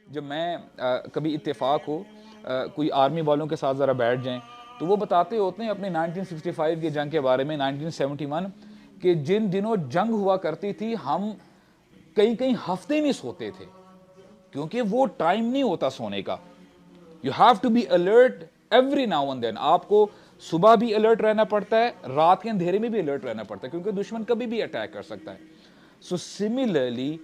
जब मैं कभी इत्तेफाक हो कोई आर्मी वालों के साथ ज़रा बैठ जाएं तो वो बताते होते हैं अपने 1965 की जंग के बारे में, 1971 कि जिन दिनों जंग हुआ करती थी हम कई कई हफ्ते नहीं सोते थे, क्योंकि वो टाइम नहीं होता सोने का। You have to be alert every now and then. आपको सुबह भी अलर्ट रहना पड़ता है, रात के अंधेरे में भी अलर्ट रहना पड़ता है, क्योंकि दुश्मन कभी भी अटैक कर सकता है। सो सिमिलरली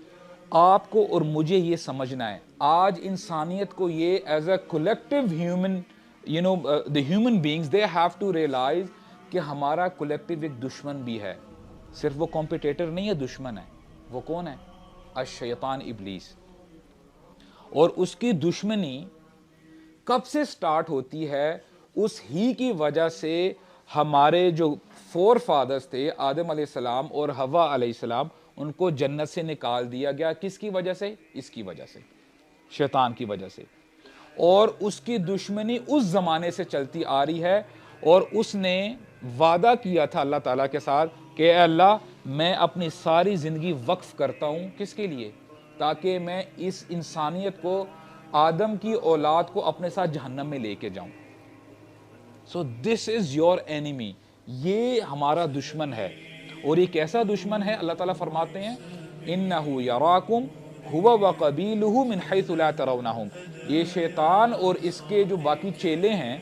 आपको और मुझे ये समझना है, आज इंसानियत को ये as a collective human, you know the human beings, they have to realize कि हमारा कलेक्टिव एक दुश्मन भी है। सिर्फ वो कॉम्पिटेटर नहीं है, दुश्मन है। वो कौन है? अश-शैतान, इब्लीस। और उसकी दुश्मनी कब से स्टार्ट होती है? उस ही की वजह से हमारे जो फोर फादर्स थे, आदम अलैहिस्सलाम और हवा अलैहिस्सलाम, उनको जन्नत से निकाल दिया गया। किसकी वजह से? इसकी वजह से, शैतान की वजह से। और उसकी दुश्मनी उस जमाने से चलती आ रही है, और उसने वादा किया था अल्लाह ताला के साथ कि अल्लाह, मैं अपनी सारी जिंदगी वक्फ करता हूं किसके लिए? ताकि मैं इस इंसानियत को, आदम की औलाद को अपने साथ जहन्नम में लेके जाऊं। So this is your enemy, ये हमारा दुश्मन है। और ये कैसा दुश्मन है? अल्लाह ताला फरमाते हैं, इन्नहु यराकुम हुवा व कबीलुहु मिन हैसु ला तरौनहुम। ये शैतान और इसके जो बाकी चेले हैं,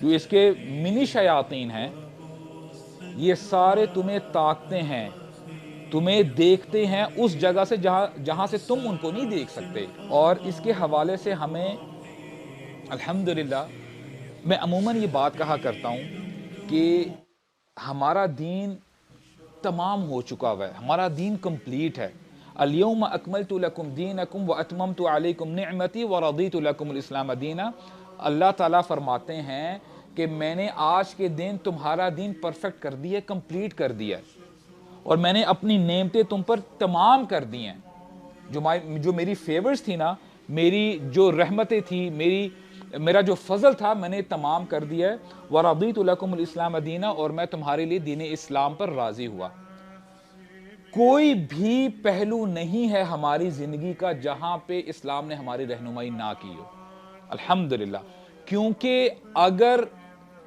जो इसके मिनी शयातीन हैं, ये सारे तुम्हें ताकते हैं, तुम्हें देखते हैं उस जगह से जहां से तुम उनको नहीं देख सकते। और इसके हवाले से हमें अल्हम्दुलिल्लाह, मैं अमूमन ये बात कहा करता हूँ कि हमारा दीन तमाम हो चुका हुआ है, हमारा दीन कंप्लीट है। अल-यौम अकमलतु लकुम दीनकुम व अतममतु अलैकुम निअमती व रदीतु लकुमुल इस्लाम दीना। अल्लाह ताला फरमाते हैं कि मैंने आज के दिन तुम्हारा दीन परफेक्ट कर दिया, कंप्लीट कर दिया, और मैंने अपनी नेमतें तुम पर तमाम कर दी हैं। जो मेरी फेवर्स थी ना, मेरी जो रहमतें थी, मेरा जो फजल था, मैंने तमाम कर दिया है। व रदीतु लकुमुल इस्लाम दीना, और मैं तुम्हारे लिए दीन इस्लाम पर राजी हुआ। कोई भी पहलू नहीं है हमारी जिंदगी का जहां पे इस्लाम ने हमारी रहनुमाई ना की हो, अल्हम्दुलिल्लाह। क्योंकि अगर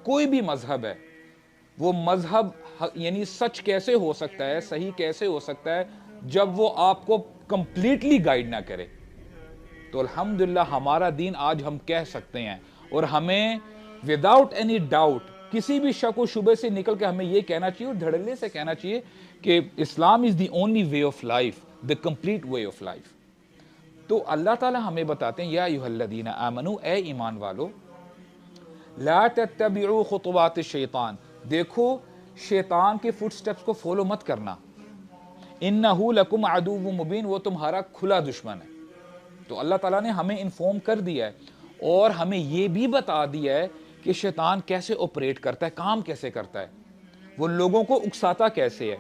कोई भी मजहब है, वो मजहब यानी सच कैसे हो सकता है, सही कैसे हो सकता है, जब वो आपको कंप्लीटली गाइड ना करे। तो अल्हम्दुलिल्लाह हमारा दीन आज हम कह सकते हैं, और हमें विदाउट एनी डाउट, किसी भी शक व शुबे से निकल के हमें यह कहना चाहिए, और धड़ल्ले से कहना चाहिए कि Islam is the only way of life, the complete way of life. तो अल्लाह ताला हमें बताते हैं, या अय्युहल्लज़ीना आमनू, ए ईमान वालो, ला तत्तबिउ खुतवात शैतान, देखो शैतान के फुटस्टेप्स को फॉलो मत करना। इन्नहु लकुम अदुव्वुम मुबीन, वो तुम्हारा खुला दुश्मन है। तो अल्लाह ताला ने हमें इन्फॉर्म कर दिया है, और हमें यह भी बता दिया है कि शैतान कैसे ऑपरेट करता है, काम कैसे करता है, वो लोगों को उकसाता कैसे है।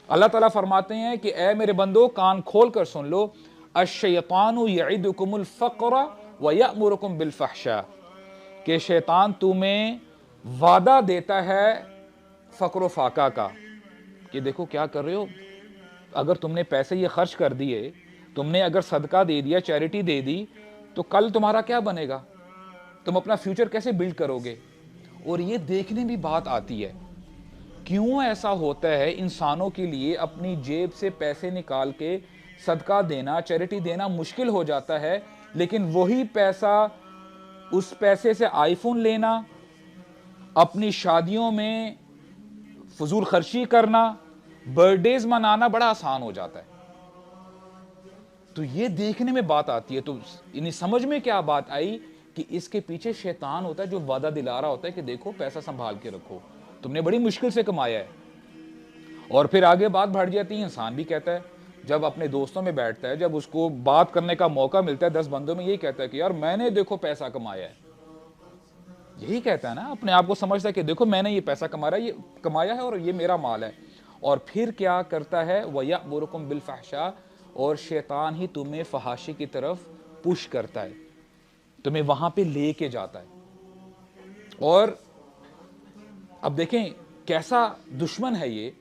अल्लाह ताला फरमाते हैं कि ए मेरे बंदो, कान खोल कर सुन लो, अश-शैतानु यइदुकुमुल फ़क़्र व यअमुरुकुम बिल फ़हशा, कि शैतान तुम्हें वादा देता है फ़क्र फाका का, कि देखो क्या कर रहे हो, अगर तुमने पैसे ये खर्च कर दिए, तुमने अगर सदका दे दिया, चैरिटी दे दी, तो कल तुम्हारा क्या बनेगा, तुम अपना फ्यूचर कैसे बिल्ड करोगे। और ये देखने भी बात आती है, क्यों ऐसा होता है, इंसानों के लिए अपनी जेब से पैसे निकाल के सदका देना, चैरिटी देना मुश्किल हो जाता है, लेकिन वही पैसा, उस पैसे से आईफोन लेना, अपनी शादियों में फजूल खर्ची करना, बर्थडेज मनाना बड़ा आसान हो जाता है। तो ये देखने में बात आती है, तो इन्हीं समझ में क्या बात आई कि इसके पीछे शैतान होता है, जो वादा दिला रहा होता है कि देखो पैसा संभाल के रखो, तुमने बड़ी मुश्किल से कमाया है। और फिर आगे बात बढ़ जाती है, इंसान भी कहता है, जब अपने दोस्तों में बैठता है, जब उसको बात करने का मौका मिलता है 10 बंदों में, यही कहता है कि यार मैंने देखो पैसा कमाया है। यही कहता है ना, अपने आप को समझता है कि देखो मैंने ये पैसा कमाया है और ये मेरा माल है। और फिर क्या करता है, वयअमुरुकुम बिल फ़हशा, और शैतान ही तुम्हें फहाशी की तरफ पुश करता है, तुम्हें वहां पे लेके जाता है। और अब देखें कैसा दुश्मन है ये।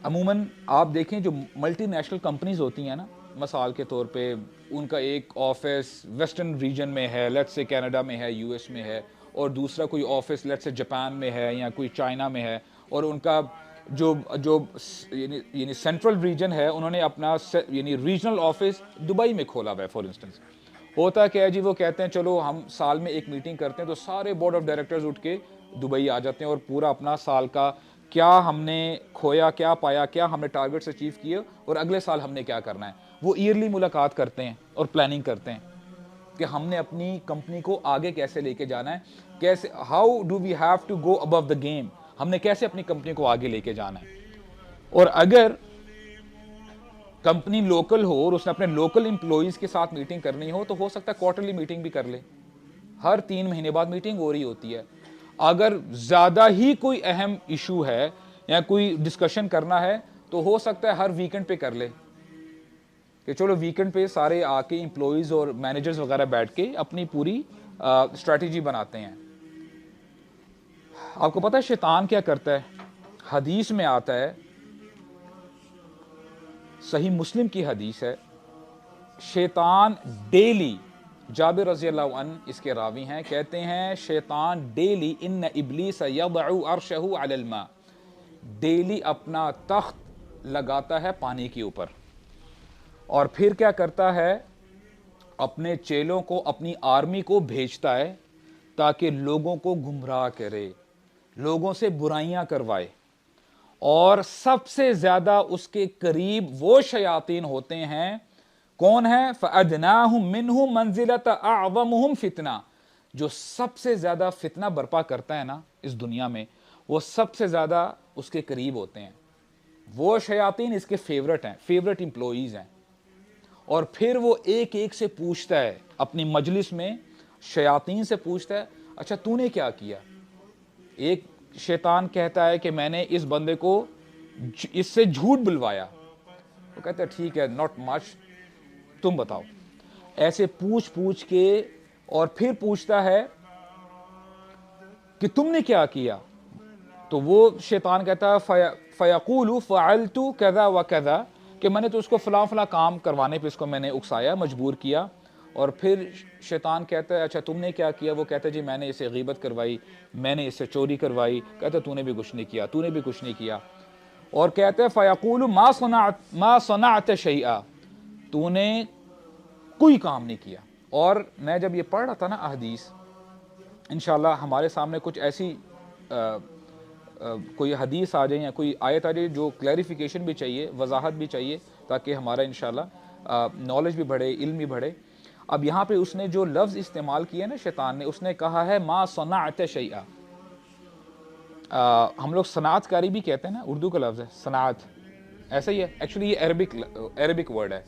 अमूमन आप देखें, जो मल्टीनेशनल कंपनीज होती हैं ना, मिसाल के तौर पे उनका एक ऑफिस वेस्टर्न रीजन में है, लेट्स से कनाडा में है, यूएस में है, और दूसरा कोई ऑफिस लेट्स से जापान में है या कोई चाइना में है, और उनका जो जो यानी सेंट्रल रीजन है उन्होंने अपना यानी रीजनल ऑफिस दुबई में खोला हुआ है फॉर इंस्टेंस। होता क्या है जी, वो कहते हैं चलो हम साल में एक मीटिंग करते हैं, तो सारे बोर्ड ऑफ डायरेक्टर्स उठ के दुबई आ जाते हैं और पूरा अपना साल का क्या हमने खोया, क्या पाया, क्या हमने टारगेट्स अचीव किए और अगले साल हमने क्या करना है, वो ईयरली मुलाकात करते हैं और प्लानिंग करते हैं कि हमने अपनी कंपनी को आगे कैसे लेके जाना है, कैसे how do we have to go above the game, हमने कैसे अपनी कंपनी को आगे लेके जाना है। और अगर कंपनी लोकल हो और उसने अपने लोकल एम्प्लॉइज के साथ मीटिंग करनी हो सकता है क्वार्टरली मीटिंग भी कर ले, हर 3 महीने बाद मीटिंग हो रही होती है। अगर ज्यादा ही कोई अहम इशू है या कोई डिस्कशन करना है तो हो सकता है हर वीकेंड पे कर ले कि चलो वीकेंड पे सारे आके एम्प्लॉइज और मैनेजर्स वगैरह बैठ के अपनी पूरी स्ट्रैटेजी बनाते हैं। आपको पता है शैतान क्या करता है? हदीस में आता है, सही मुस्लिम की हदीस है, शैतान डेली, जाबिर रज़ी अल्लाहु अन्हु इसके रावी हैं, कहते हैं शैतान डेली इन्न इब्लीस यदउ अर्शहु अलल मा, डेली अपना तख्त लगाता है पानी के ऊपर और फिर क्या करता है, अपने चेलों को, अपनी आर्मी को भेजता है ताकि लोगों को गुमराह करे, लोगों से बुराइयां करवाए, और सबसे ज्यादा उसके करीब वो शयातीन होते हैं, कौन है? फ़अदनाहुम मिन्हुम मंजिलत अअज़मुहुम फितना, जो सबसे ज्यादा फितना बर्पा करता है ना इस दुनिया में, वो सबसे ज्यादा उसके करीब होते हैं। वो शयातीन इसके फेवरेट हैं, फेवरेट एम्प्लॉइज हैं। और फिर वो एक एक से पूछता है अपनी मजलिस में, शयातीन से पूछता है, अच्छा तूने क्या किया? एक शैतान कहता है कि मैंने इस बंदे को इससे झूठ बुलवाया। वो कहता है ठीक है, नॉट मच, तुम बताओ। ऐसे पूछ पूछ के और फिर पूछता है कि तुमने क्या किया? तो वो शैतान कहता है फ़यक़ूलु फ़अल्तु कज़ा व कज़ा, कि मैंने तो उसको फलां फलां काम करवाने पे इसको मैंने उकसाया, मजबूर किया। और फिर शैतान कहता है अच्छा तुमने क्या किया? वो कहता है जी मैंने इसे गीबत करवाई, मैंने इससे चोरी करवाई। कहता है तूने भी कुछ नहीं किया, तूने भी कुछ नहीं किया। और कहते हैं फ़यक़ूलु मा सनअत शैआ, तूने कोई काम नहीं किया। और मैं जब ये पढ़ रहा था ना अहदीस, इंशाल्लाह हमारे सामने कुछ ऐसी कोई हदीस आ जाए या कोई आयत आ जाए जो क्लैरिफिकेशन भी चाहिए, वजाहत भी चाहिए, ताकि हमारा इंशाल्लाह नॉलेज भी बढ़े, इल्म भी बढ़े। अब यहाँ पे उसने जो लफ्ज़ इस्तेमाल किया ना शैतान ने, उसने कहा है मा सनाअत शैआ। हम लोग सनाअतकारी भी कहते हैं ना, उर्दू का लफ्ज़ है सनाअत, ऐसा ही है। एक्चुअली ये अरबिक वर्ड है।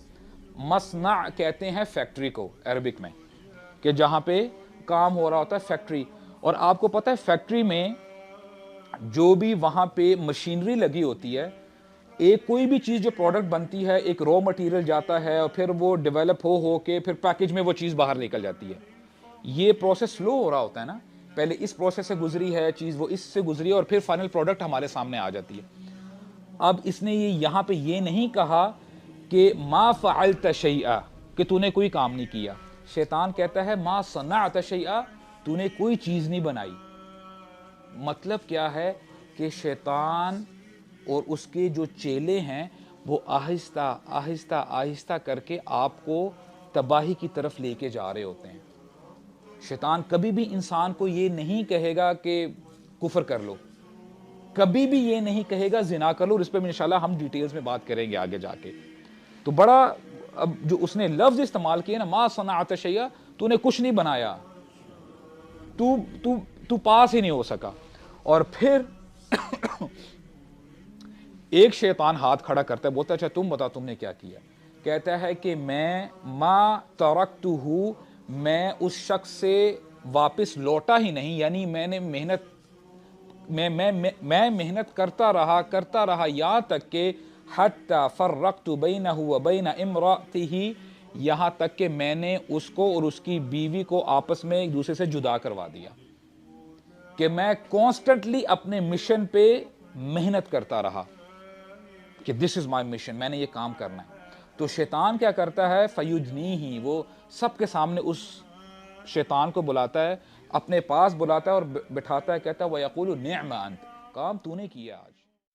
मसना कहते हैं फैक्ट्री को अरबिक में, कि जहाँ पे काम हो रहा होता है, फैक्ट्री। और आपको पता है फैक्ट्री में जो भी वहाँ पे मशीनरी लगी होती है, एक कोई भी चीज़ जो प्रोडक्ट बनती है, एक रॉ मटेरियल जाता है और फिर वो डेवलप हो के फिर पैकेज में वो चीज़ बाहर निकल जाती है। ये प्रोसेस स्लो हो रहा होता है ना, पहले इस प्रोसेस से गुजरी है चीज़, वो इससे गुजरी है और फिर फाइनल प्रोडक्ट हमारे सामने आ जाती है। अब इसने ये यहाँ पे ये नहीं कहा कि मा फ़अल्त शैआ, कि तूने कोई काम नहीं किया। शैतान कहता है मा सनअत शैआ, तूने कोई चीज़ नहीं बनाई। मतलब क्या है कि शैतान और उसके जो चेले हैं वो आहिस्ता आहिस्ता आहिस्ता करके आपको तबाही की तरफ लेके जा रहे होते हैं। शैतान कभी भी इंसान को ये नहीं कहेगा कि कुफर कर लो, कभी भी ये नहीं कहेगा जिना कर लो। इस पर इंशाल्लाह हम डिटेल्स में बात करेंगे आगे जाके। तो बड़ा, अब जो उसने लफ्ज इस्तेमाल किया ना, मा सनाअत शैआ, तूने कुछ नहीं बनाया, तू तू तू पास ही नहीं हो सका। और फिर एक शैतान हाथ खड़ा करता है, बोलता है अच्छा तुम बताओ तुमने क्या किया? कहता है कि मैं मा तरक्तुहु, मैं उस शख्स से वापस लौटा ही नहीं, यानी मैंने मेहनत मैं मेहनत करता रहा यहाँ तक कि हत्ता फर्रक्तु बैनहु व बैन इम्रातिही, यहाँ तक कि मैंने उसको और उसकी बीवी को आपस में एक दूसरे से जुदा करवा दिया। कि मैं कॉन्स्टेंटली अपने मिशन पे मेहनत करता रहा कि दिस इज माय मिशन, मैंने ये काम करना है। तो शैतान क्या करता है, फयुजनी ही, वो सबके सामने उस शैतान को बुलाता है, अपने पास बुलाता है और बिठाता है, कहता है वयक़ूलु निअमा अंत, काम तूने किया आज।